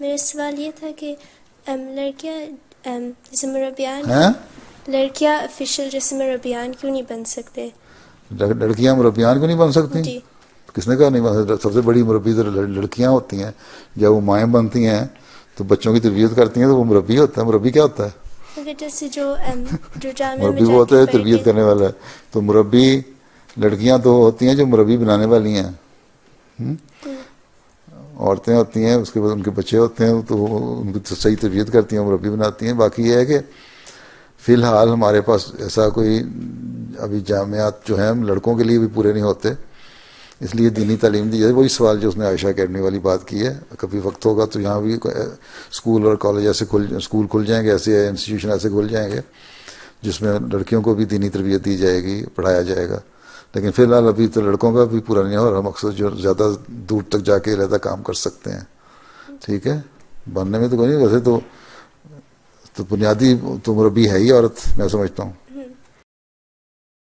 میرا سوال یہ تھا کہ لڑکیاں جیسے مربیان ہیں لڑکیاں آفیشیل جیسے مربیان کیوں نہیں بن سکتے؟ لڑکیاں مربیان کو نہیں بن سکتی؟ جی کس نے کہا نہیں بن سکتی؟ سب سے بڑی مربی تو لڑکیاں ہوتی ہیں. جب وہ مائیں بنتی ہیں تو بچوں کی تربیت کرتی ہیں تو وہ مربی ہوتا ہے. مربی کیا ہوتا ہے؟ مگر جیسے جو جامعہ میں مربی وہ جا ہوتا کے ہے پڑھ کے تربیت کرنے والا ہے. تو مربی لڑکیاں تو ہوتی ہیں جو مربی بنانے والی ہیں. عورتیں ہوتی ہیں اس کے بعد ان کے بچے ہوتے ہیں تو ان کی صحیح تربیت کرتی ہیں, مربی بناتی ہیں. باقی یہ ہے کہ فی الحال ہمارے پاس ایسا کوئی ابھی جامعات جو ہیں لڑکوں کے لیے بھی پورے نہیں ہوتے, اس لیے دینی تعلیم دی جائے. وہی سوال جو اس نے عائشہ اکیڈمی والی بات کی ہے, کبھی وقت ہوگا تو یہاں بھی اسکول اور کالج ایسے اسکول کھل جائیں گے, ایسے انسٹیٹیوشن ایسے کھل جائیں گے جس میں لڑکیوں کو بھی دینی تربیت دی جائے گی, پڑھایا جائے گا. لیکن فی الحال ابھی تو لڑکوں کا بھی پورا نہیں ہو رہا مقصد جو زیادہ دور تک جا کے علیحدہ کام کر سکتے ہیں. ٹھیک ہے, بننے میں تو کوئی نہیں. ویسے تو بنیادی تو مربی ہے ہی عورت, میں سمجھتا ہوں.